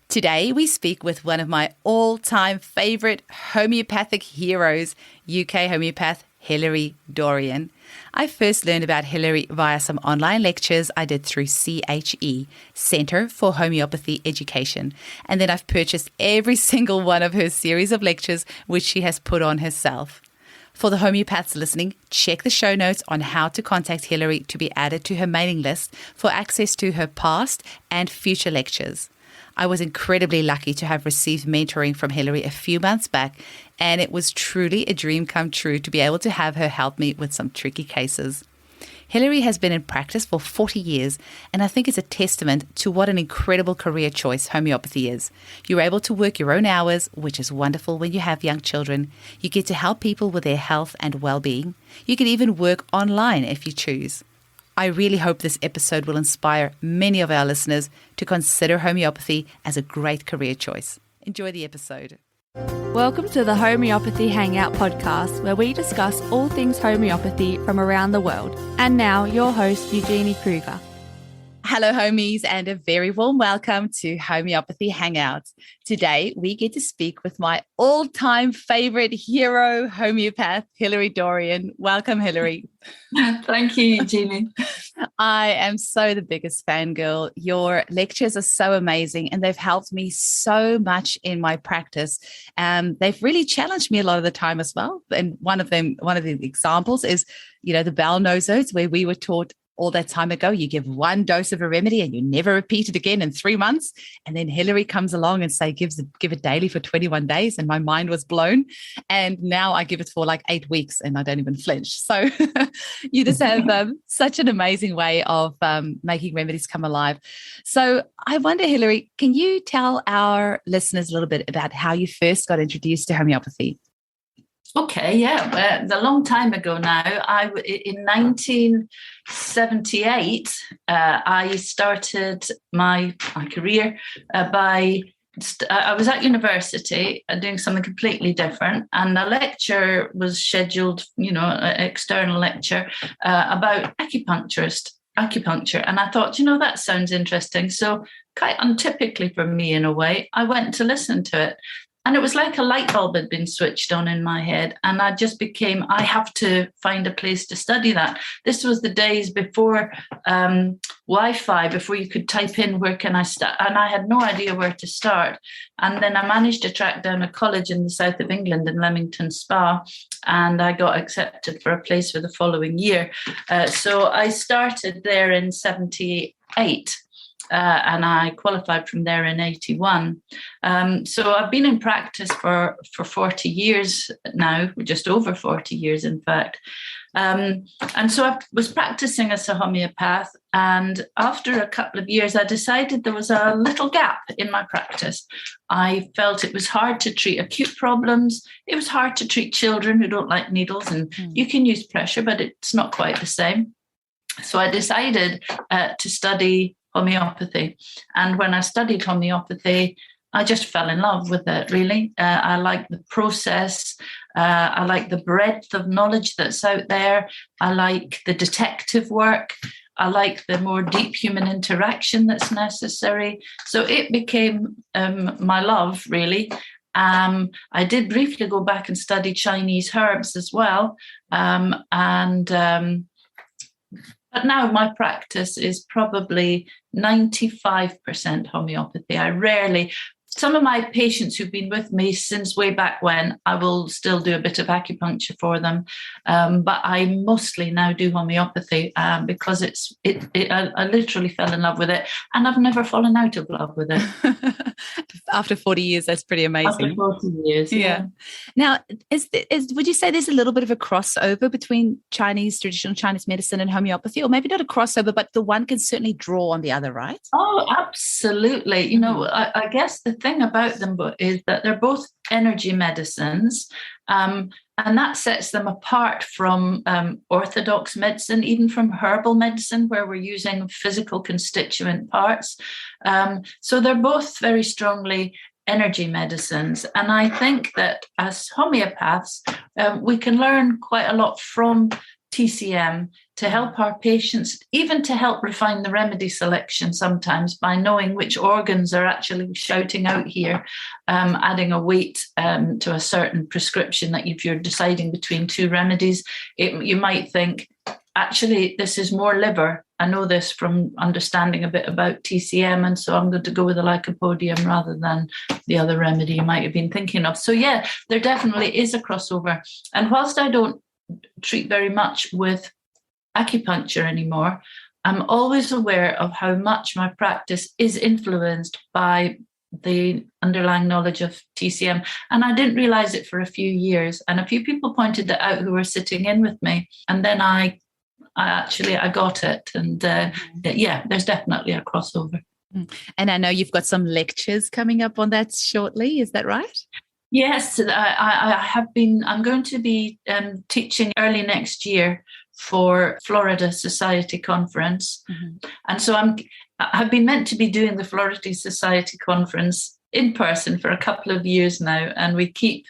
Today, we speak with one of my all-time favorite homeopathic heroes, UK homeopath Hilery Dorrian. I first learned about Hilery via some online lectures I did through CHE, Centre for Homeopathy Education, and then I've purchased every single one of her series of lectures which she has put on herself. For the homeopaths listening, check the show notes on how to contact Hilery to be added to her mailing list for access to her past and future lectures. I was incredibly lucky to have received mentoring from Hilery a few months back, and it was truly a dream come true to be able to have her help me with some tricky cases. Hilery has been in practice for 40 years, and I think it's a testament to what an incredible career choice homeopathy is. You're able to work your own hours, which is wonderful when you have young children. You get to help people with their health and well-being. You can even work online if you choose. I really hope this episode will inspire many of our listeners to consider homeopathy as a great career choice. Enjoy the episode. Welcome to the Homeopathy Hangout podcast, where we discuss all things homeopathy from around the world. And now, your host, Eugenie Kruger. Hello, homies, and a very warm welcome to Homeopathy Hangouts. Today, we get to speak with my all-time favorite hero homeopath, Hilery Dorrian. Welcome, Hilery. Thank you, Eugenie. I am so the biggest fangirl. Your lectures are so amazing, and they've helped me so much in my practice. They've really challenged me a lot of the time as well. And one of the examples is, the bowel nosodes, where we were taught all that time ago, you give one dose of a remedy and you never repeat it again in 3 months. And then Hilery comes along and give it daily for 21 days. And my mind was blown. And now I give it for like 8 weeks and I don't even flinch. So you just have such an amazing way of making remedies come alive. So I wonder, Hilery, can you tell our listeners a little bit about how you first got introduced to homeopathy? Okay, yeah. A long time ago now, in 1978, I started my career I was at university doing something completely different, and a lecture was scheduled, an external lecture about acupuncture. And I thought, that sounds interesting. So quite untypically for me in a way, I went to listen to it. And it was like a light bulb had been switched on in my head. And I just I have to find a place to study that. This was the days before Wi-Fi, before you could type in, where can I start? And I had no idea where to start. And then I managed to track down a college in the south of England in Leamington Spa. And I got accepted for a place for the following year. So I started there in 78. And I qualified from there in 81. So I've been in practice for 40 years now, just over 40 years, in fact. And so I was practicing as a homeopath. And after a couple of years, I decided there was a little gap in my practice. I felt it was hard to treat acute problems. It was hard to treat children who don't like needles. And you can use pressure, but it's not quite the same. So I decided to study homeopathy. And when I studied homeopathy, I just fell in love with it, really. I like the process. I like the breadth of knowledge that's out there. I like the detective work. I like the more deep human interaction that's necessary. So it became my love, really. I did briefly go back and study Chinese herbs as well. But now my practice is probably 95% homeopathy. Some of my patients who've been with me since way back when, I will still do a bit of acupuncture for them. But I mostly now do homeopathy because I literally fell in love with it, and I've never fallen out of love with it. After 40 years, that's pretty amazing. After 40 years, yeah. Now, would you say there's a little bit of a crossover between traditional Chinese medicine and homeopathy, or maybe not a crossover, but the one can certainly draw on the other, right? Oh, absolutely. I guess the thing about them is that they're both energy medicines, and that sets them apart from orthodox medicine, even from herbal medicine, where we're using physical constituent parts. So they're both very strongly energy medicines. And I think that as homeopaths, we can learn quite a lot from TCM to help our patients, even to help refine the remedy selection sometimes by knowing which organs are actually shouting out here, adding a weight to a certain prescription that if you're deciding between two remedies, you might think, actually, this is more liver. I know this from understanding a bit about TCM, and so I'm going to go with the lycopodium rather than the other remedy you might have been thinking of. So yeah, there definitely is a crossover. And whilst I don't treat very much with acupuncture anymore, I'm always aware of how much my practice is influenced by the underlying knowledge of TCM. And I didn't realize it for a few years. And a few people pointed that out who were sitting in with me. And then I got it. And yeah, there's definitely a crossover. And I know you've got some lectures coming up on that shortly. Is that right? Yes, I have been. I'm going to be teaching early next year for Florida Society Conference. And so I've been meant to be doing the Florida Society Conference in person for a couple of years now, and we keep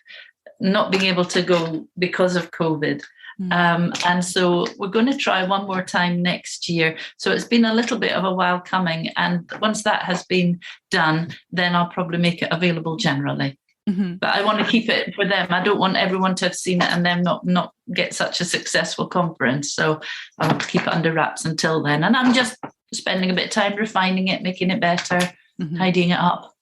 not being able to go because of COVID. And so we're going to try one more time next year. So it's been a little bit of a while coming. And once that has been done, then I'll probably make it available generally. But I want to keep it for them. I don't want everyone to have seen it and then not get such a successful conference. So I want to keep it under wraps until then. And I'm just spending a bit of time refining it, making it better, tidying it up.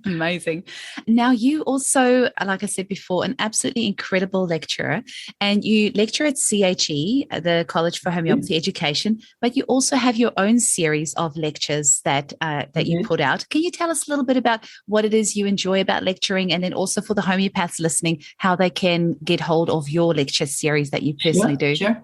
Amazing. Now, you also, like I said before, an absolutely incredible lecturer, and you lecture at CHE, the College for Homeopathy Education, but you also have your own series of lectures that you put out. Can you tell us a little bit about what it is you enjoy about lecturing, and then also for the homeopaths listening, how they can get hold of your lecture series that you personally do? Sure.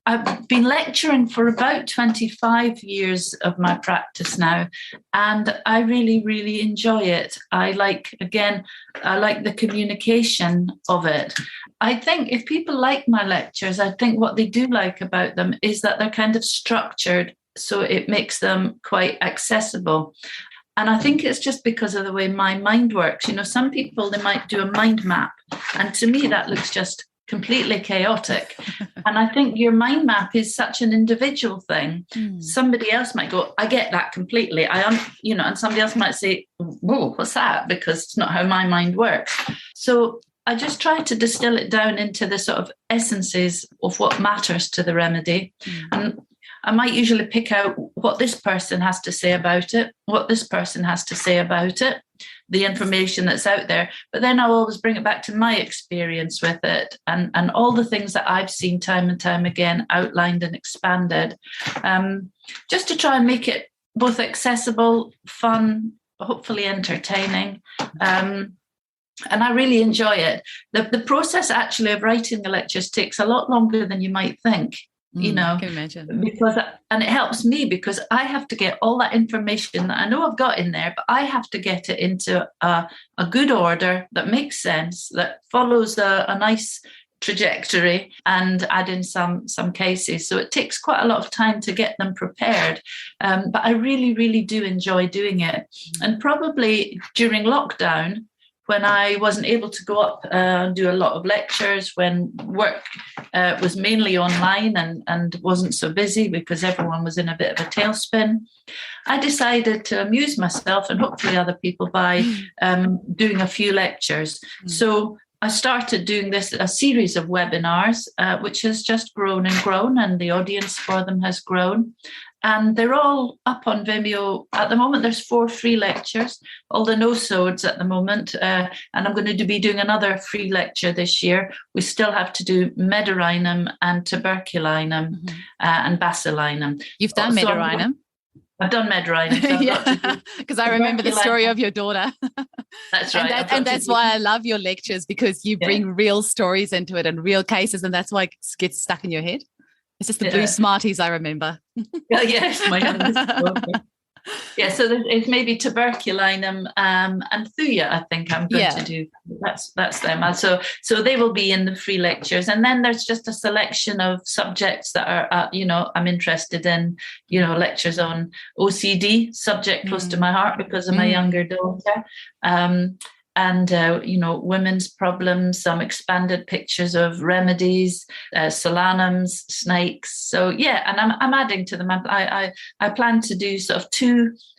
I've been lecturing for about 25 years of my practice now, and I really, really enjoy it. I like the communication of it. I think if people like my lectures, I think what they do like about them is that they're kind of structured, so it makes them quite accessible. And I think it's just because of the way my mind works. You know, some people, they might do a mind map, and to me that looks just completely chaotic. And I think your mind map is such an individual thing. Somebody else might go, I get that completely. And somebody else might say, whoa, what's that? Because it's not how my mind works. So I just try to distill it down into the sort of essences of what matters to the remedy. And I might usually pick out what this person has to say about it, what this person has to say about it, the information that's out there. But then I'll always bring it back to my experience with it and all the things that I've seen time and time again outlined and expanded, just to try and make it both accessible, fun, hopefully entertaining. And I really enjoy it. The process actually of writing the lectures takes a lot longer than you might think. You know, I can imagine. And it helps me because I have to get all that information that I know I've got in there, but I have to get it into a good order that makes sense, that follows a nice trajectory, and add in some cases. So it takes quite a lot of time to get them prepared. But I really, really do enjoy doing it. And probably during lockdown, when I wasn't able to go up and do a lot of lectures, when work was mainly online and wasn't so busy because everyone was in a bit of a tailspin, I decided to amuse myself and hopefully other people by doing a few lectures. So I started doing a series of webinars, which has just grown and grown, and the audience for them has grown. And they're all up on Vimeo. At the moment, there's 4 free lectures, all the no-sodes at the moment. And I'm going to be doing another free lecture this year. We still have to do Medarinum and Tuberculinum and Basilinum. You've done Medarinum? I've done Medarinum. So yeah, because I remember the story of your daughter. That's right. And that's why I love your lectures, because you bring real stories into it and real cases, and that's why it gets stuck in your head. It's just the blue Smarties I remember. Yes, my youngest daughter. Yeah, so it's maybe Tuberculinum and Thuya, I think I'm going to do. That's them. So they will be in the free lectures. And then there's just a selection of subjects that are, I'm interested in, lectures on OCD, subject close to my heart because of my younger daughter. and women's problems, some expanded pictures of remedies, solanums, snakes. So yeah, and I'm adding to them. I plan to do sort of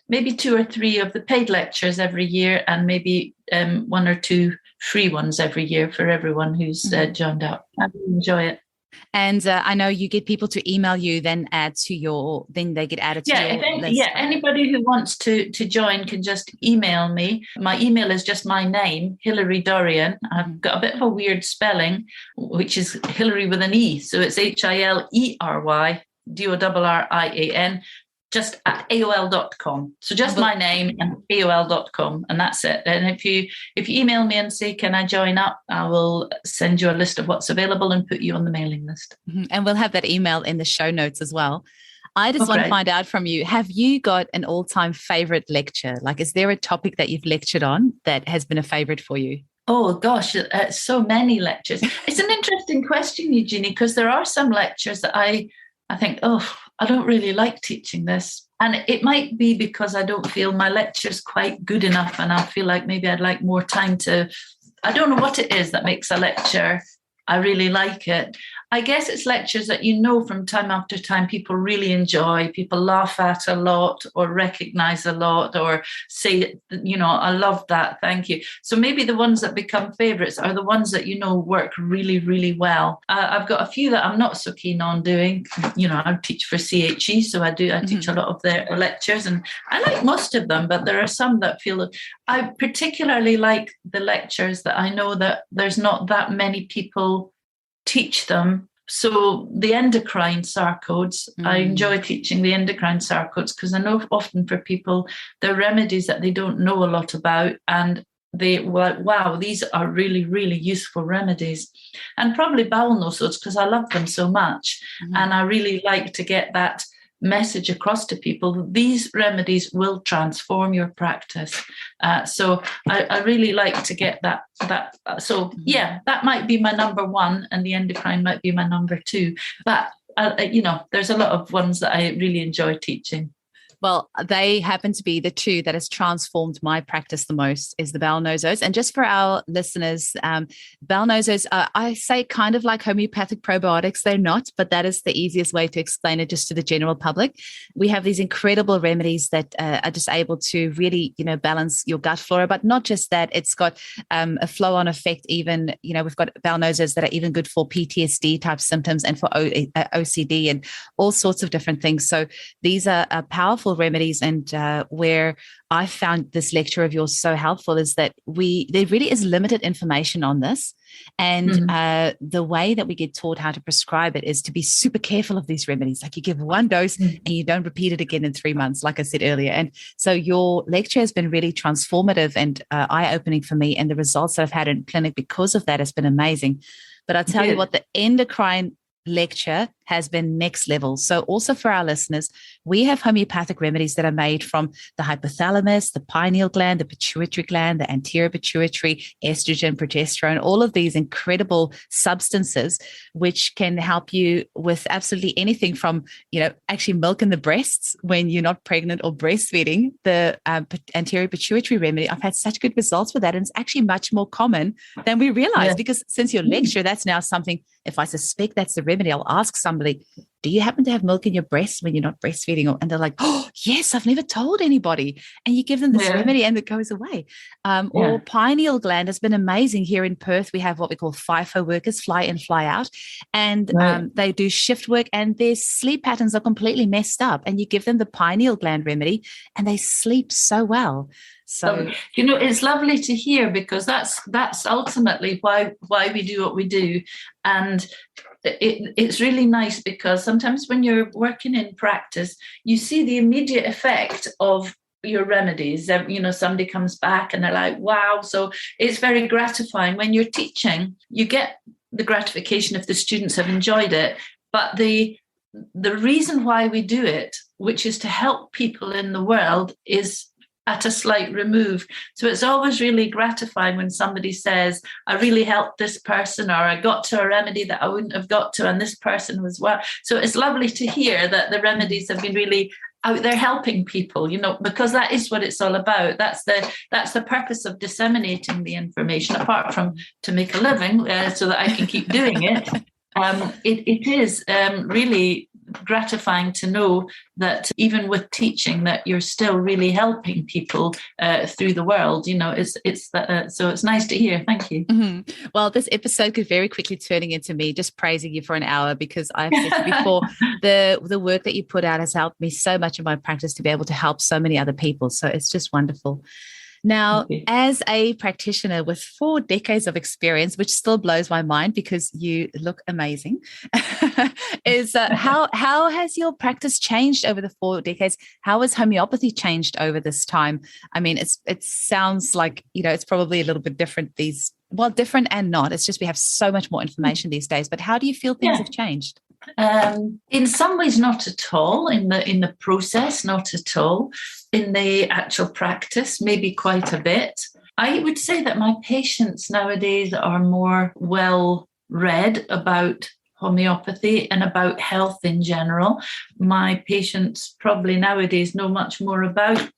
maybe 2 or 3 of the paid lectures every year, and maybe 1 or 2 free ones every year for everyone who's joined up. I really enjoy it. And I know you get people to email you, then they get added to your list. Yeah, anybody who wants to join can just email me. My email is just my name, Hilery Dorrian. I've got a bit of a weird spelling, which is Hilery with an E. So it's Hilery Dorrian, just at AOL.com. So just my name and AOL.com, and that's it. And if you email me and say, can I join up, I will send you a list of what's available and put you on the mailing list. And we'll have that email in the show notes as well. I just want to find out from you, have you got an all-time favorite lecture? Like, is there a topic that you've lectured on that has been a favorite for you? Oh, gosh, so many lectures. It's an interesting question, Eugenie, because there are some lectures that I think, I don't really like teaching this. And it might be because I don't feel my lecture's quite good enough, and I feel like maybe I'd like more time I don't know what it is that makes a lecture. I really like it. I guess it's lectures that from time after time people really enjoy, people laugh at a lot or recognize a lot or say, I love that, thank you. So maybe the ones that become favorites are the ones that work really, really well. I've got a few that I'm not so keen on doing. I teach for CHE, so I teach a lot of their lectures, and I like most of them, but there are some that I particularly like the lectures that I know that there's not that many people teach them. So the endocrine sarcodes, I enjoy teaching the endocrine sarcodes because I know often for people, they're remedies that they don't know a lot about, and wow, these are really, really useful remedies. And probably bowel nosodes because I love them so much. And I really like to get that message across to people. These remedies will transform your practice. So I really like to get that. So yeah, that might be my number 1, and the endocrine might be my number 2. But there's a lot of ones that I really enjoy teaching. Well, they happen to be the 2 that has transformed my practice the most, is the bowel nosodes. And just for our listeners, bowel nosodes, I say kind of like homeopathic probiotics. They're not, but that is the easiest way to explain it just to the general public. We have these incredible remedies that are just able to really, balance your gut flora. But not just that, it's got a flow-on effect. Even, we've got bowel nosodes that are even good for PTSD type symptoms and for OCD and all sorts of different things. So these are powerful remedies, and where I found this lecture of yours so helpful is that there really is limited information on this, and the way that we get taught how to prescribe it is to be super careful of these remedies. Like, you give 1 dose and you don't repeat it again in 3 months, like I said earlier. And so your lecture has been really transformative and eye-opening for me, and the results that I've had in clinic because of that has been amazing. But I'll tell you what, the endocrine lecture has been next level. So also for our listeners, we have homeopathic remedies that are made from the hypothalamus, the pineal gland, the pituitary gland, the anterior pituitary, estrogen, progesterone, all of these incredible substances, which can help you with absolutely anything from, actually milk in the breasts when you're not pregnant or breastfeeding. The anterior pituitary remedy, I've had such good results with that. And it's actually much more common than we realize, because since your lecture, that's now something, if I suspect that's the remedy, I'll ask somebody, do you happen to have milk in your breast when you're not breastfeeding? And they're like, oh, yes, I've never told anybody. And you give them this remedy and it goes away. Or pineal gland has been amazing. Here in Perth, we have what we call FIFO workers, fly in, fly out. And they do shift work and their sleep patterns are completely messed up. And you give them the pineal gland remedy and they sleep so well. So, it's lovely to hear, because that's ultimately why we do what we do. And it's really nice because sometimes when you're working in practice, you see the immediate effect of your remedies. Somebody comes back and they're like, wow. So it's very gratifying. When you're teaching, you get the gratification if the students have enjoyed it. But the reason why we do it, which is to help people in the world, is at a slight remove. So it's always really gratifying when somebody says, I really helped this person, or I got to a remedy that I wouldn't have got to, and this person was well. So it's lovely to hear that the remedies have been really out there helping people, because that is what it's all about. That's the purpose of disseminating the information, apart from to make a living, so that I can keep doing it. It is really gratifying to know that even with teaching, that you're still really helping people through the world. So it's nice to hear. Thank you. Mm-hmm. Well, this episode could very quickly turning into me just praising you for an hour, because I've said to you before, the work that you put out has helped me so much in my practice to be able to help so many other people. So it's just wonderful. Now, as a practitioner with 4 decades of experience, which still blows my mind because you look amazing, is how has your practice changed over the 4 decades? How has homeopathy changed over this time? I mean, it sounds like, it's probably a little bit different different and not. It's just we have so much more information these days. But how do you feel things have changed? In some ways, not at all. In the process, not at all. In the actual practice, maybe quite a bit. I would say that my patients nowadays are more well read about homeopathy and about health in general. My patients probably nowadays know much more about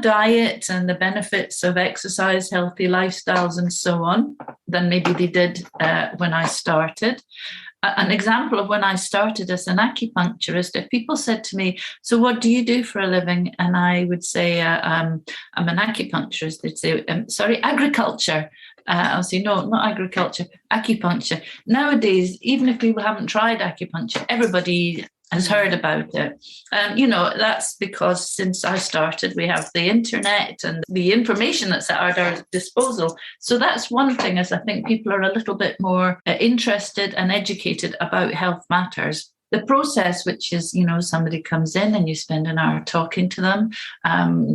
diet and the benefits of exercise, healthy lifestyles, and so on than maybe they did when I started. An example of when I started as an acupuncturist, if people said to me, "So what do you do for a living?" And I would say, "I'm an acupuncturist," they'd say, "Sorry, agriculture." I'll say, "No, not agriculture, acupuncture." Nowadays, even if people haven't tried acupuncture, everybody has heard about it. That's because since I started, we have the internet and the information that's at our disposal. So that's one thing, is I think people are a little bit more interested and educated about health matters. The process, which is, somebody comes in and you spend an hour talking to them,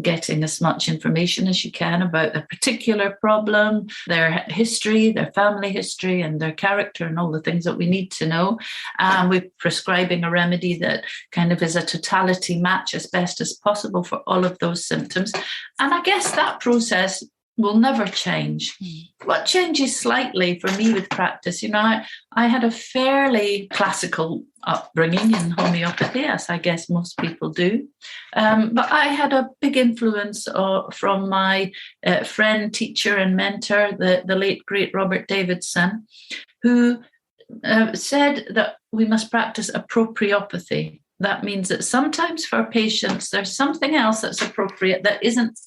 getting as much information as you can about a particular problem, their history, their family history, and their character, and all the things that we need to know. We're prescribing a remedy that kind of is a totality match as best as possible for all of those symptoms. And I guess that process will never change. What changes slightly for me with practice, I had a fairly classical upbringing in homeopathy, as I guess most people do. But I had a big influence from my friend, teacher, and mentor, the late, great Robert Davidson, who said that we must practice appropriopathy. That means that sometimes for patients, there's something else that's appropriate that isn't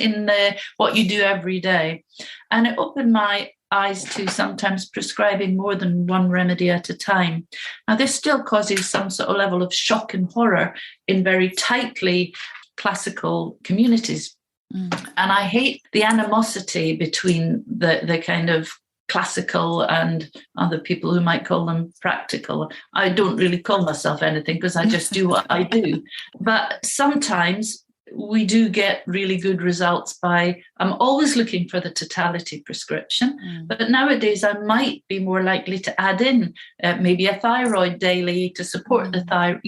in what you do every day. And it opened my eyes to sometimes prescribing more than one remedy at a time. Now, this still causes some sort of level of shock and horror in very tightly classical communities. And I hate the animosity between the kind of classical and other people who might call them practical. I don't really call myself anything because I just do what I do. But sometimes we do get really good results I'm always looking for the totality prescription, but nowadays I might be more likely to add in maybe a thyroid daily to support the thyroid,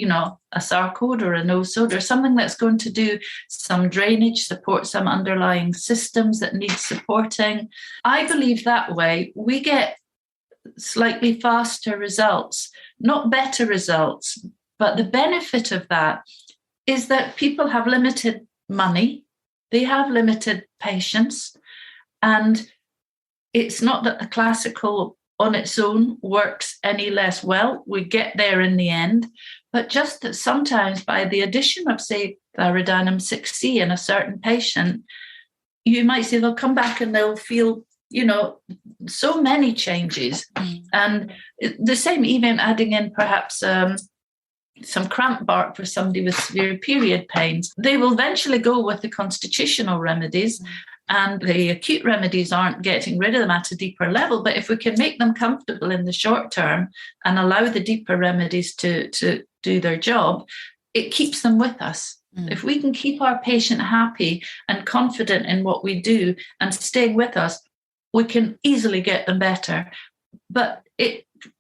a sarcode or a nosode, or something that's going to do some drainage, support some underlying systems that need supporting. I believe that way we get slightly faster results, not better results, but the benefit of that is that people have limited money, they have limited patience, and it's not that the classical on its own works any less well. We get there in the end, but just that sometimes by the addition of, say, Thyroidinum 6C in a certain patient, you might say they'll come back and they'll feel, so many changes. And the same, even adding in perhaps some cramp bark for somebody with severe period pains. They will eventually go with the constitutional remedies, and the acute remedies aren't getting rid of them at a deeper level. But if we can make them comfortable in the short term and allow the deeper remedies to do their job, it keeps them with us. If we can keep our patient happy and confident in what we do and staying with us, we can easily get them better. But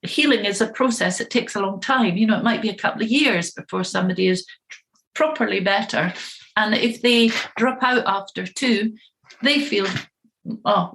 healing is a process. It takes a long time. It might be a couple of years before somebody is properly better. And if they drop out after 2, they feel,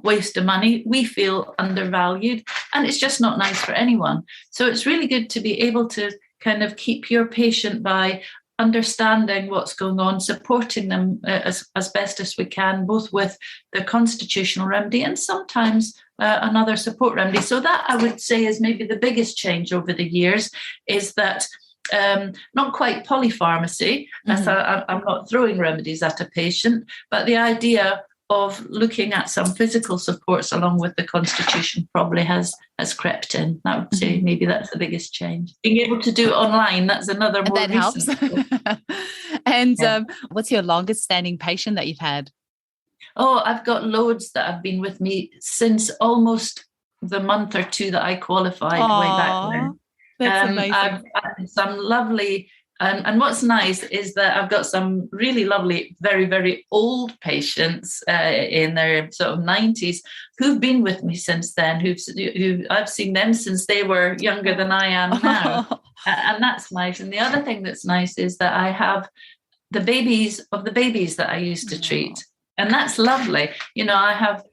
waste of money. We feel undervalued. And it's just not nice for anyone. So it's really good to be able to kind of keep your patient by understanding what's going on, supporting them as best as we can, both with the constitutional remedy and sometimes another support remedy. So that, I would say, is maybe the biggest change over the years, is that not quite polypharmacy, as I'm not throwing remedies at a patient, but the idea of looking at some physical supports along with the constitution probably has crept in. I would say maybe that's the biggest change. Being able to do it online, that's another more that recent. Helps. And what's your longest standing patient that you've had? Oh, I've got loads that have been with me since almost the month or two that I qualified way back when. That's amazing. I've had some lovely, and what's nice is that I've got some really lovely, very, very old patients in their sort of 90s who've been with me since then, who I've seen them since they were younger than I am now. And that's nice. And the other thing that's nice is that I have the babies that I used to treat. And that's lovely. You know, I have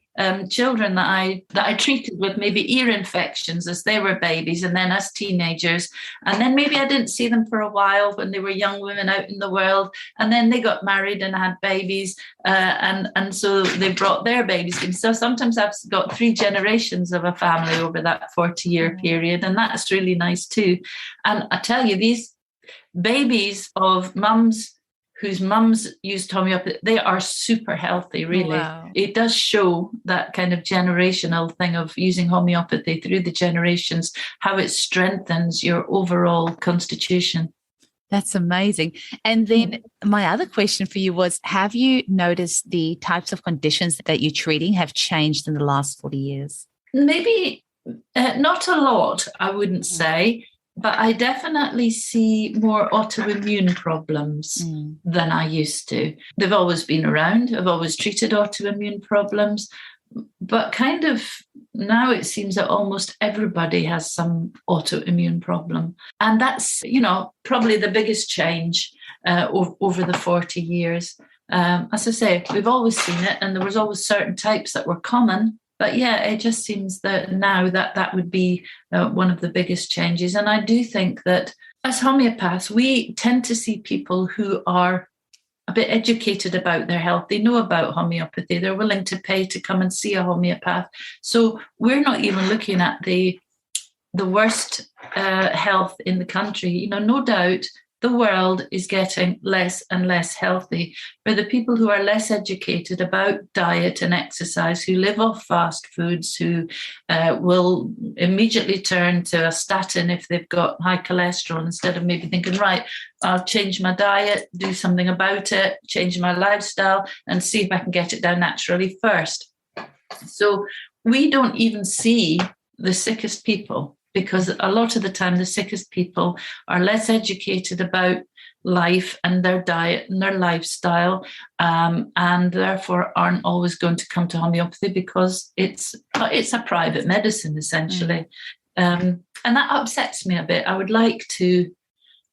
children that I treated with maybe ear infections as they were babies and then as teenagers. And then maybe I didn't see them for a while when they were young women out in the world. And then they got married and had babies. And so they brought their babies in. So sometimes I've got 3 generations of a family over that 40-year period. And that's really nice too. And I tell you, these babies of mums whose mums used homeopathy, they are super healthy, really. Wow. It does show that kind of generational thing of using homeopathy through the generations, how it strengthens your overall constitution. That's amazing. And then my other question for you was, have you noticed the types of conditions that you're treating have changed in the last 40 years? Maybe not a lot, I wouldn't say. But I definitely see more autoimmune problems than I used to. They've always been around. I've always treated autoimmune problems. But kind of now it seems that almost everybody has some autoimmune problem. And that's, you know, probably the biggest change over the 40 years. As I say, we've always seen it, and there was always certain types that were common. But yeah, it just seems that now that would be one of the biggest changes. And I do think that as homeopaths, we tend to see people who are a bit educated about their health. They know about homeopathy. They're willing to pay to come and see a homeopath. So we're not even looking at the worst health in the country. You know, no doubt the world is getting less and less healthy. For the people who are less educated about diet and exercise, who live off fast foods, who will immediately turn to a statin if they've got high cholesterol, instead of maybe thinking, right, I'll change my diet, do something about it, change my lifestyle, and see if I can get it down naturally first. So we don't even see the sickest people, because a lot of the time the sickest people are less educated about life and their diet and their lifestyle, and therefore aren't always going to come to homeopathy because it's a private medicine, essentially. And that upsets me a bit. I would like to,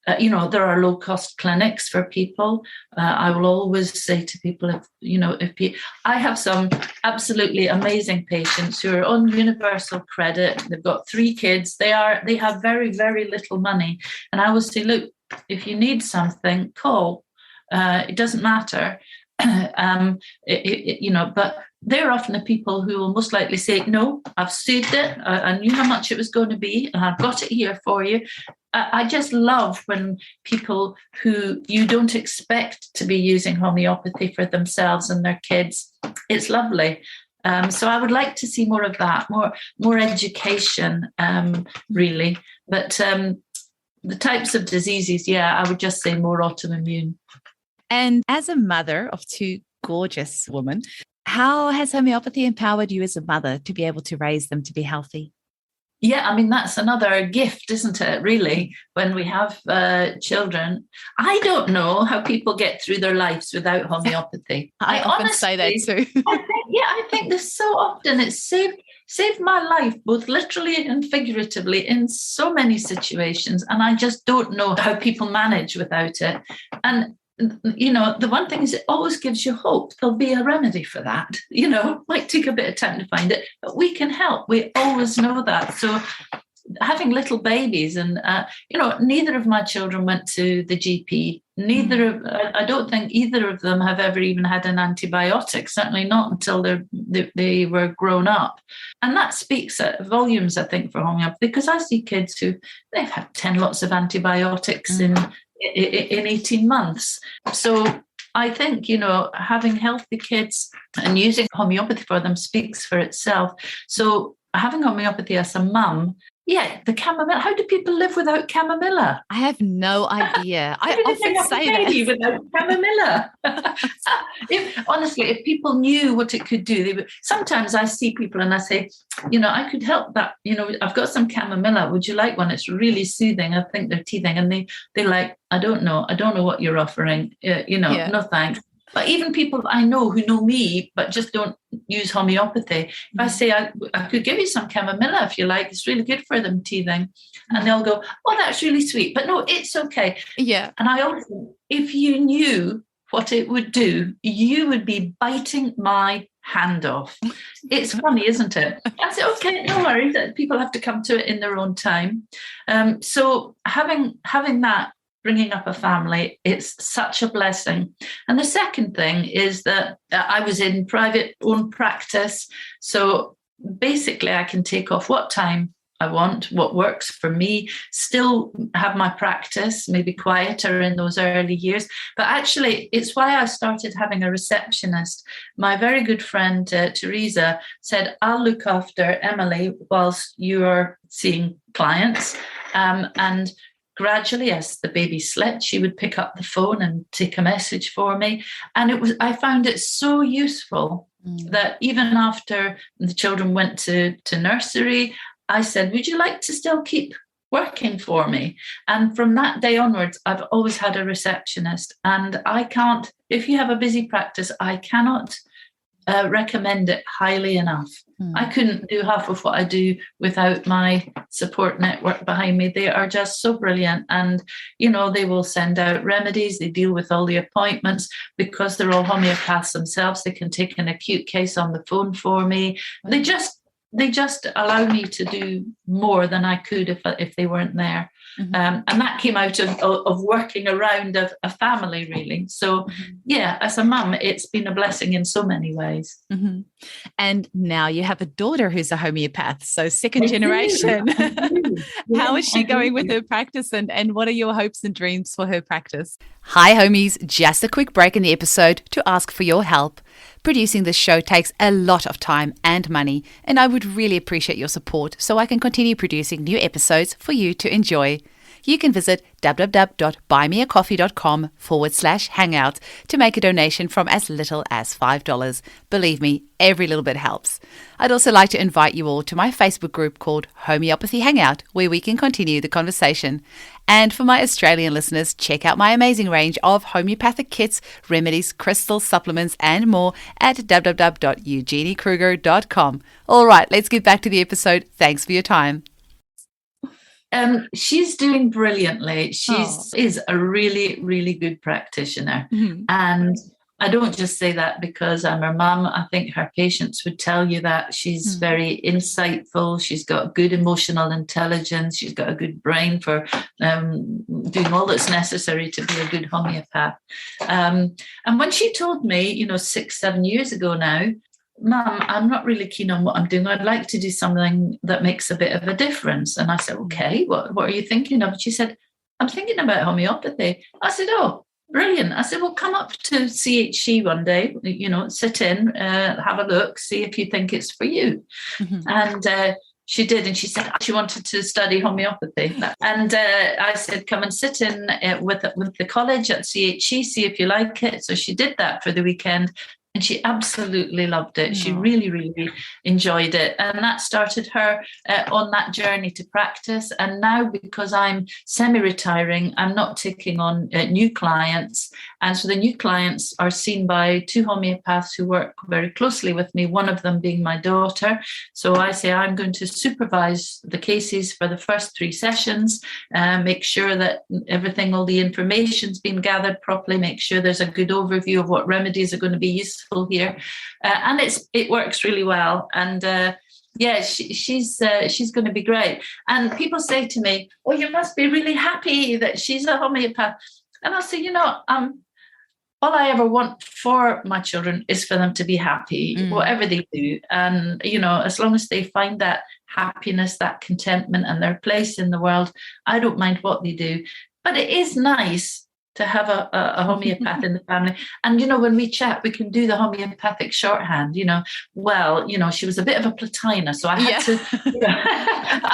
there are low-cost clinics for people. I will always say to people, I have some absolutely amazing patients who are on universal credit. They've got 3 kids. They have very, very little money. And I always say, look, if you need something, call. It doesn't matter. But they're often the people who will most likely say, no, I've saved it. I knew how much it was going to be, and I've got it here for you. I just love when people who you don't expect to be using homeopathy for themselves and their kids. It's lovely. So I would like to see more of that, more education, really. But the types of diseases, I would just say more autoimmune. And as a mother of 2 gorgeous women, how has homeopathy empowered you as a mother to be able to raise them to be healthy? Yeah, I mean, that's another gift, isn't it, really, when we have children. I don't know how people get through their lives without homeopathy. I often say that too. I think this so often. It's saved my life, both literally and figuratively, in so many situations. And I just don't know how people manage without it. And the one thing is it always gives you hope. There'll be a remedy for that. Might take a bit of time to find it, but we can help. We always know that. So having little babies, and neither of my children went to the GP. I don't think either of them have ever even had an antibiotic, certainly not until they were grown up. And that speaks volumes, I think, for homeopathy, because I see kids who they've had 10 lots of antibiotics in 18 months. So I think, having healthy kids and using homeopathy for them speaks for itself. So having homeopathy as a mum, the chamomile. How do people live without chamomilla? I have no idea. I often say that. Without chamomilla. Honestly, if people knew what it could do, they would. Sometimes I see people and I say, I could help that. I've got some chamomilla. Would you like one? It's really soothing. I think they're teething, and they're like, I don't know what you're offering. No thanks. But even people I know who know me but just don't use homeopathy, if I say I could give you some chamomilla if you like, it's really good for them teething, and they'll go, oh, that's really sweet, but no, it's okay. Yeah. And I also, if you knew what it would do, you would be biting my hand off. It's funny, isn't it? I said, okay, no worries, people have to come to it in their own time. So having that, bringing up a family, it's such a blessing. And the second thing is that I was in private owned practice. So basically I can take off what time I want, what works for me, still have my practice, maybe quieter in those early years. But actually, it's why I started having a receptionist. My very good friend, Teresa, said, I'll look after Emily whilst you are seeing clients. And gradually, as the baby slept, she would pick up the phone and take a message for me. And I found it so useful that even after the children went to nursery, I said, would you like to still keep working for me? And from that day onwards, I've always had a receptionist. And if you have a busy practice, I cannot recommend it highly enough. I couldn't do half of what I do without my support network behind me. They are just so brilliant. And, they will send out remedies. They deal with all the appointments because they're all homeopaths themselves. They can take an acute case on the phone for me. They just allow me to do more than I could if they weren't there. And that came out of working around a family, really. So, as a mum, it's been a blessing in so many ways. And now you have a daughter who's a homeopath, so second generation. How is she going with her practice, and what are your hopes and dreams for her practice? Hi, homies. Just a quick break in the episode to ask for your help. Producing this show takes a lot of time and money, and I would really appreciate your support so I can continue producing new episodes for you to enjoy. You can visit www.buymeacoffee.com/hangout to make a donation from as little as $5. Believe me, every little bit helps. I'd also like to invite you all to my Facebook group called Homeopathy Hangout, where we can continue the conversation. And for my Australian listeners, check out my amazing range of homeopathic kits, remedies, crystals, supplements, and more at www.eugeniekruger.com. All right, let's get back to the episode. Thanks for your time. She's doing brilliantly. Is a really, really good practitioner. And I don't just say that because I'm her mum. I think her patients would tell you that. She's very insightful. She's got good emotional intelligence. She's got a good brain for doing all that's necessary to be a good homeopath. And when she told me, 6-7 years ago now, Mum, I'm not really keen on what I'm doing. I'd like to do something that makes a bit of a difference. And I said, okay, what are you thinking of? And she said, I'm thinking about homeopathy. I said, oh, brilliant. I said, well, come up to CHC one day, sit in, have a look, see if you think it's for you. And she did. And she said she wanted to study homeopathy. And I said, come and sit in with the college at CHC, see if you like it. So she did that for the weekend. And she absolutely loved it. She really, really enjoyed it. And that started her on that journey to practice. And now, because I'm semi-retiring, I'm not taking on new clients. And so the new clients are seen by 2 homeopaths who work very closely with me, one of them being my daughter. So I say I'm going to supervise the cases for the first 3 sessions, make sure that all the information's been gathered properly, make sure there's a good overview of what remedies are going to be useful here. And it works really well. And Yeah, she's going to be great. And people say to me, "Oh, you must be really happy that she's a homeopath." And I'll say, all I ever want for my children is for them to be happy, whatever they do. And, as long as they find that happiness, that contentment and their place in the world, I don't mind what they do. But it is nice to have a homeopath in the family. And, when we chat, we can do the homeopathic shorthand, she was a bit of a platina. So I had to,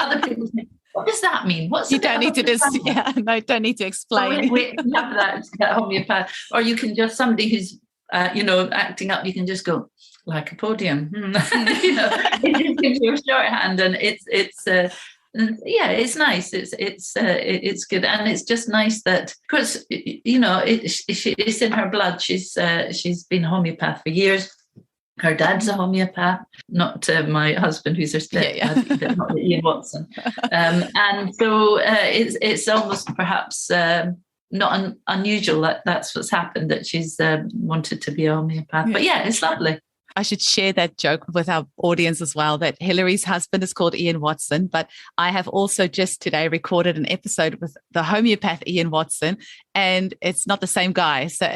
other people say, what does that mean? You don't need to don't need to explain. So we have that homeopath, or you can just, somebody who's, acting up, you can just go, like a podium. It just gives you a shorthand, and it's nice. It's good, and it's just nice that, because it's in her blood. She's been a homeopath for years. Her dad's a homeopath, not my husband, who's her stepdad, but not Ian Watson. And so it's almost perhaps not unusual that that's what's happened, that she's wanted to be a homeopath. But yeah, it's lovely. I should share that joke with our audience as well, that Hilary's husband is called Ian Watson, but I have also just today recorded an episode with the homeopath Ian Watson, and it's not the same guy. So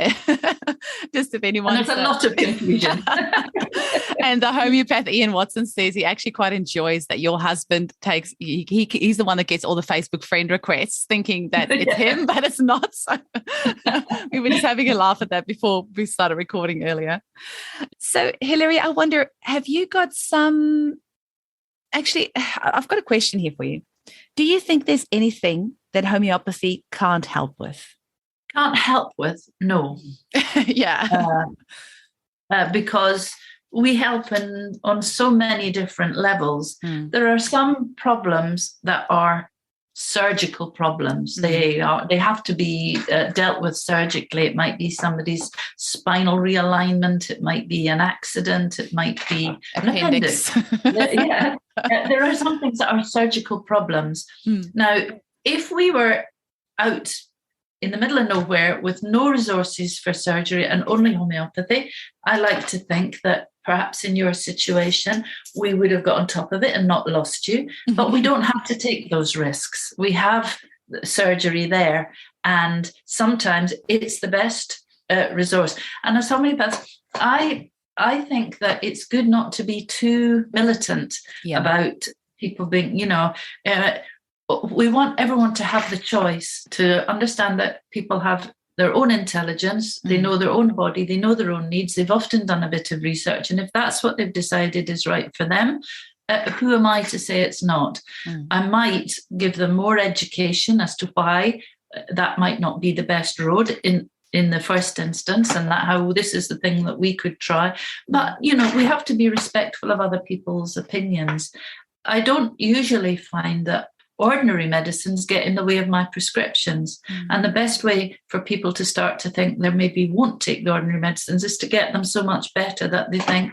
just if anyone... And there's a lot of confusion. And the homeopath Ian Watson says he actually quite enjoys that your husband takes, he's the one that gets all the Facebook friend requests, thinking that it's him, but it's not. So we were just having a laugh at that before we started recording earlier. So Hilery, I wonder, have you got actually, I've got a question here for you. Do you think there's anything that homeopathy can't help with? Can't help with? No. Yeah. Because we help on so many different levels. There are some problems that are surgical problems. They have to be dealt with surgically. It might be somebody's spinal realignment. It might be an accident. It might be an appendix. There are some things that are surgical problems. Now, if we were out in the middle of nowhere with no resources for surgery and only homeopathy, I like to think that perhaps in your situation, we would have got on top of it and not lost you. But we don't have to take those risks. We have surgery there, and sometimes it's the best resource. And as homeopaths, I think that it's good not to be too militant about people being, we want everyone to have the choice to understand that people have their own intelligence, they know their own body, they know their own needs, they've often done a bit of research, and if that's what they've decided is right for them, who am I to say it's not? I might give them more education as to why that might not be the best road in the first instance, and that how this is the thing that we could try. But, we have to be respectful of other people's opinions. I don't usually find that ordinary medicines get in the way of my prescriptions. And the best way for people to start to think they maybe won't take the ordinary medicines is to get them so much better that they think,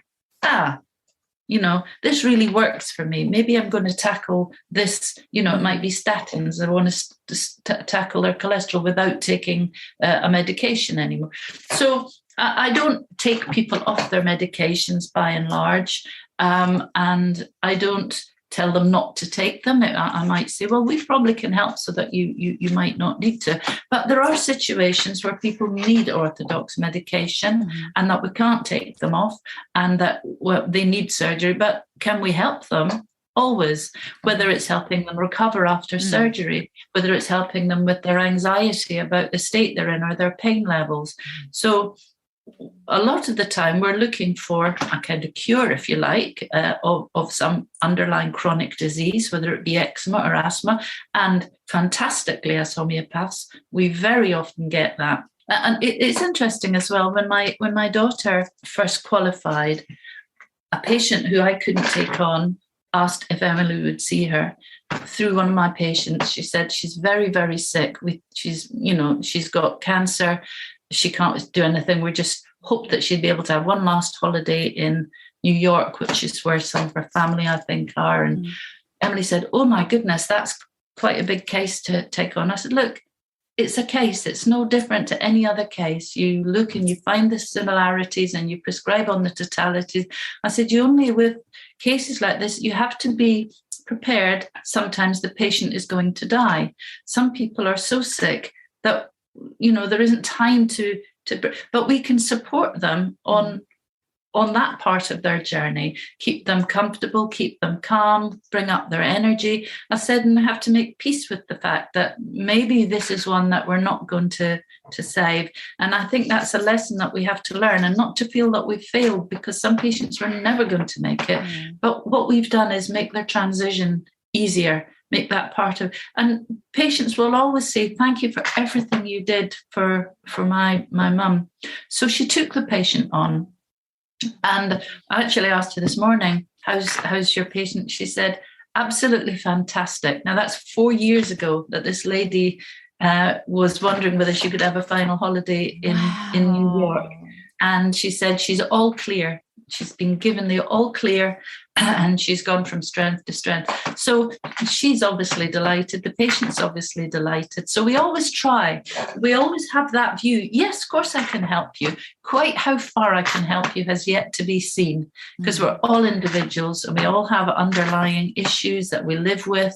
this really works for me. Maybe I'm going to tackle this, it might be statins. I want to tackle their cholesterol without taking a medication anymore. So I don't take people off their medications by and large. And I don't tell them not to take them. I might say, well, we probably can help so that you might not need to. But there are situations where people need orthodox medication and that we can't take them off, and that they need surgery. But can we help them? Always, whether it's helping them recover after surgery, whether it's helping them with their anxiety about the state they're in or their pain levels. So a lot of the time we're looking for a kind of cure, if you like, of some underlying chronic disease, whether it be eczema or asthma. And fantastically, as homeopaths, we very often get that. And it's interesting as well, when my daughter first qualified, a patient who I couldn't take on asked if Emily would see her. Through one of my patients, she said she's very, very sick. She's got cancer. She can't do anything. We just hoped that she'd be able to have one last holiday in New York, which is where some of her family, I think, are. And Emily said, oh, my goodness, that's quite a big case to take on. I said, look, it's a case. It's no different to any other case. You look and you find the similarities and you prescribe on the totalities. I said, you only, with cases like this, you have to be prepared. Sometimes the patient is going to die. Some people are so sick that, there isn't time to, but we can support them on that part of their journey, keep them comfortable, keep them calm, bring up their energy. I said, and have to make peace with the fact that maybe this is one that we're not going to save. And I think that's a lesson that we have to learn, and not to feel that we've failed, because some patients were never going to make it. But what we've done is make their transition easier, make that part of, and patients will always say, thank you for everything you did for my mum. So she took the patient on. And I actually asked her this morning, how's your patient? She said, absolutely fantastic. Now, that's 4 years ago that this lady was wondering whether she could have a final holiday in New York. And she said she's all clear. She's been given the all clear, and she's gone from strength to strength. So she's obviously delighted. The patient's obviously delighted. So we always try. We always have that view. Yes, of course I can help you. Quite how far I can help you has yet to be seen, because we're all individuals and we all have underlying issues that we live with.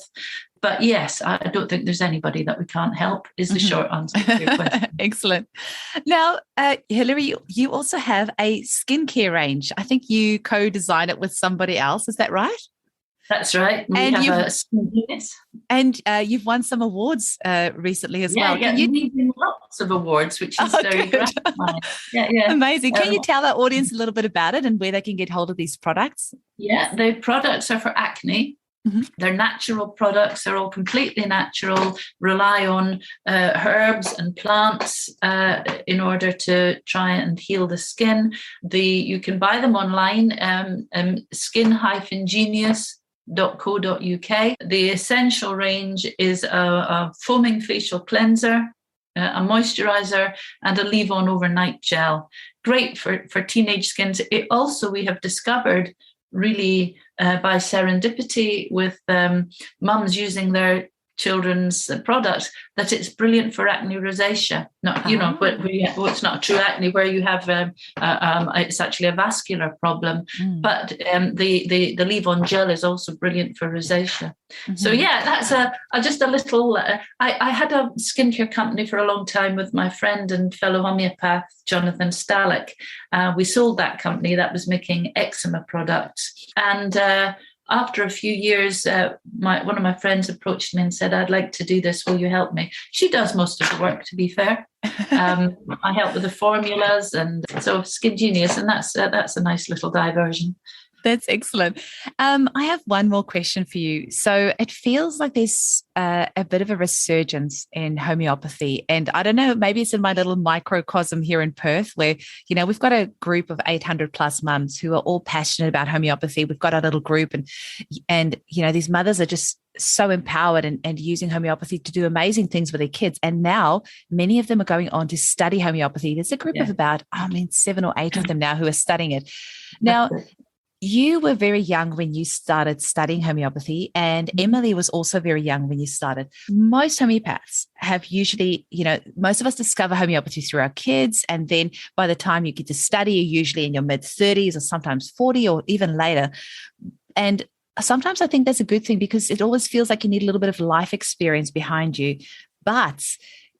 But yes, I don't think there's anybody that we can't help, is the short answer to your question. Excellent. Now, Hilery, you also have a skincare range. I think you co-design it with somebody else. Is that right? That's right. We have a skin genius. And you've won some awards recently as well. Yeah, we've won lots of awards, which is very gratifying. Yeah. Amazing. Can you tell our audience a little bit about it and where they can get hold of these products? Yeah, the products are for acne. They're natural products. They're all completely natural, rely on herbs and plants in order to try and heal the skin. You can buy them online, skin-genius.co.uk. The essential range is a foaming facial cleanser, a moisturizer, and a leave-on overnight gel. Great for teenage skins. It also, we have discovered, really by serendipity with mums using their children's products, that it's brilliant for acne rosacea. But it's not true acne where you have it's actually a vascular problem. But the leave-on gel is also brilliant for rosacea. So yeah, that's just a little. I had a skincare company for a long time with my friend and fellow homeopath Jonathan Stalick. We sold that company that was making eczema products, and after a few years, one of my friends approached me and said, I'd like to do this. Will you help me? She does most of the work, to be fair. I help with the formulas, and so Skin Genius, and that's a nice little diversion. That's excellent. I have one more question for you. So it feels like there's a bit of a resurgence in homeopathy. And I don't know, maybe it's in my little microcosm here in Perth where, we've got a group of 800 plus mums who are all passionate about homeopathy. We've got our little group and these mothers are just so empowered and using homeopathy to do amazing things with their kids. And now many of them are going on to study homeopathy. There's a group of about, 7 or 8 of them now who are studying it. Now, you were very young when you started studying homeopathy, and Emily was also very young when you started. Most homeopaths have usually, most of us discover homeopathy through our kids, and then by the time you get to study, you're usually in your mid-30s or sometimes 40 or even later. And sometimes I think that's a good thing because it always feels like you need a little bit of life experience behind you. But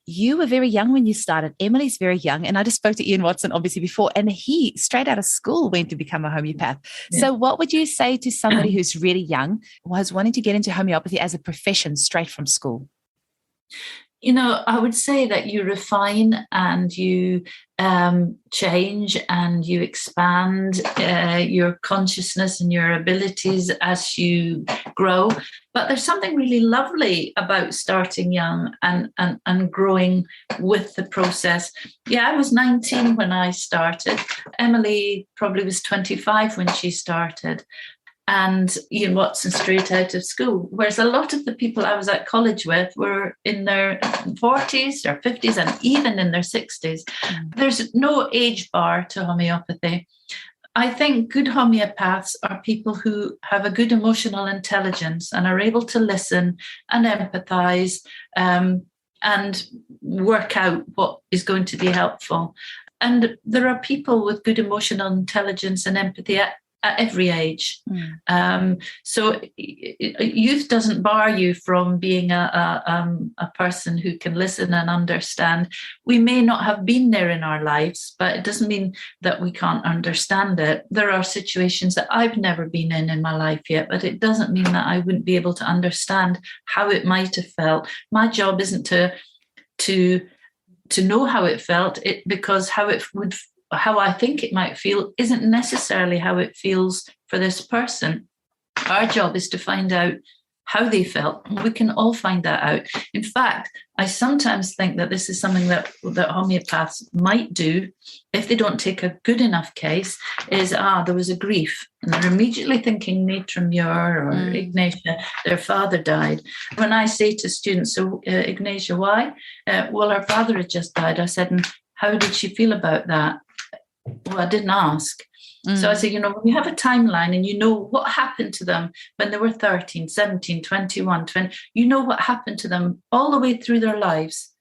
you were very young when you started. Emily's very young. And I just spoke to Ian Watson, obviously, before, and he, straight out of school, went to become a homeopath. Yeah. So what would you say to somebody who's really young, was wanting to get into homeopathy as a profession straight from school? I would say that you refine and you change and you expand your consciousness and your abilities as you grow. But there's something really lovely about starting young and growing with the process. Yeah, I was 19 when I started. Emily probably was 25 when she started. And Ian Watson straight out of school. Whereas a lot of the people I was at college with were in their 40s or 50s and even in their 60s. There's no age bar to homeopathy. I think good homeopaths are people who have a good emotional intelligence and are able to listen and empathize, and work out what is going to be helpful. And there are people with good emotional intelligence and empathy at every age. So youth doesn't bar you from being a person who can listen and understand. We may not have been there in our lives, but it doesn't mean that we can't understand it. There are situations that I've never been in my life yet, but it doesn't mean that I wouldn't be able to understand how it might have felt. My job isn't to know how it felt, because how I think it might feel isn't necessarily how it feels for this person. Our job is to find out how they felt. We can all find that out. In fact, I sometimes think that this is something that homeopaths might do if they don't take a good enough case, is, there was a grief. And they're immediately thinking Matron Muir or Ignatia, their father died. When I say to students, so Ignatia, why? Well, her father had just died. I said, and how did she feel about that? Well, I didn't ask. So I say, when you have a timeline and you know what happened to them when they were 13, 17, 21, 20, you know what happened to them all the way through their lives,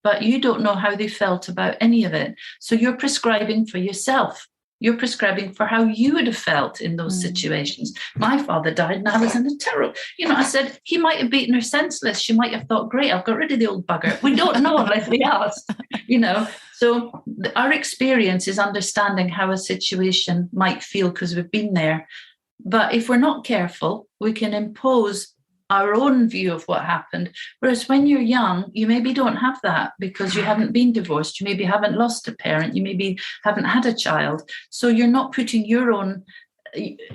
but you don't know how they felt about any of it. So you're prescribing for yourself. You're prescribing for how you would have felt in those situations. My father died and I was in a terrible, I said, he might have beaten her senseless. She might have thought, great, I've got rid of the old bugger. We don't know unless we ask, So our experience is understanding how a situation might feel because we've been there. But if we're not careful, we can impose our own view of what happened. Whereas when you're young, you maybe don't have that because you haven't been divorced. You maybe haven't lost a parent. You maybe haven't had a child. So you're not putting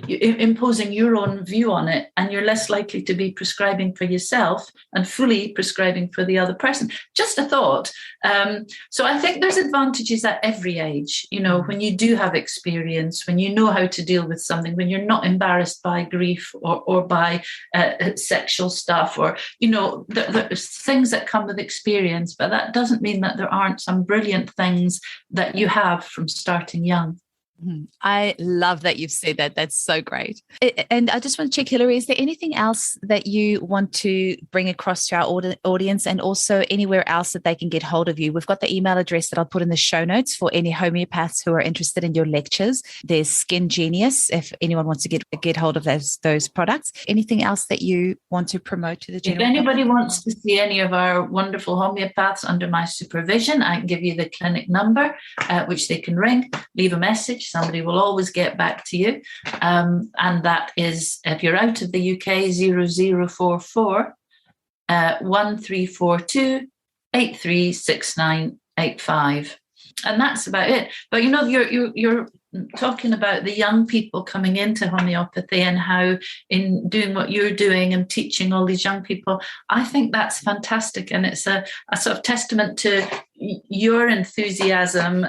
imposing your own view on it, and you're less likely to be prescribing for yourself and fully prescribing for the other person. Just a thought. So I think there's advantages at every age, when you do have experience, when you know how to deal with something, when you're not embarrassed by grief or by sexual stuff, or, there's things that come with experience, but that doesn't mean that there aren't some brilliant things that you have from starting young. I love that you've said that. That's so great. And I just want to check, Hilery, is there anything else that you want to bring across to our audience, and also anywhere else that they can get hold of you? We've got the email address that I'll put in the show notes for any homeopaths who are interested in your lectures. There's Skin Genius, if anyone wants to get hold of those products. Anything else that you want to promote to the general public? If anybody wants to see any of our wonderful homeopaths under my supervision, I can give you the clinic number, which they can ring, leave a message. Somebody will always get back to you. And that is, if you're out of the UK, 0044 1342 836985. And that's about it. But you're talking about the young people coming into homeopathy and how in doing what you're doing and teaching all these young people, I think that's fantastic. And it's a sort of testament to your enthusiasm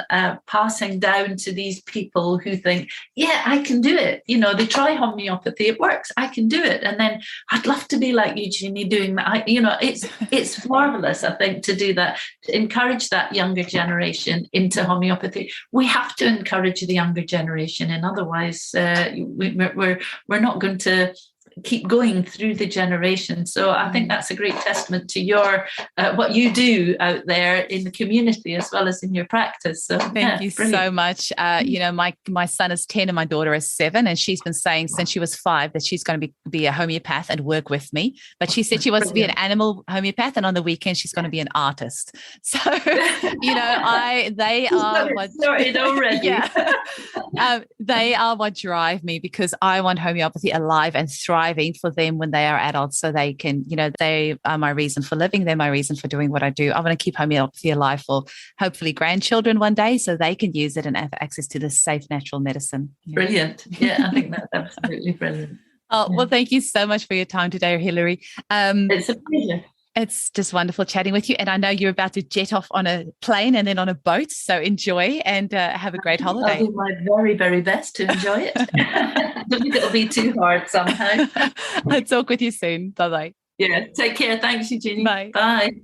passing down to these people who think, yeah, I can do it. They try homeopathy, it works, I can do it. And then I'd love to be like you, Jeannie, doing that. It's marvelous, I think, to do that, to encourage that younger generation into homeopathy. We have to encourage the younger generation, and otherwise we're not going to keep going through the generation. So I think that's a great testament to your what you do out there in the community as well as in your practice. So thank you brilliant. So much. My son is 10 and my daughter is 7, and she's been saying since she was 5 that she's going to be a homeopath and work with me. But she said she wants to be an animal homeopath, and on the weekend she's going to be an artist. So they are what started already. Yeah. They are what drive me, because I want homeopathy alive and thriving for them when they are adults, so they can, they are my reason for living. They're my reason for doing what I do. I want to keep homeopathy alive for hopefully grandchildren one day, so they can use it and have access to this safe natural medicine. Brilliant. Yeah, I think that's absolutely brilliant. Well, thank you so much for your time today, Hilery. It's a pleasure. It's just wonderful chatting with you. And I know you're about to jet off on a plane and then on a boat. So enjoy and have a great holiday. I'll do my very, very best to enjoy it. I don't think it'll be too hard somehow. I'll talk with you soon. Bye-bye. Yeah, take care. Thanks, Eugenie. Bye. Bye.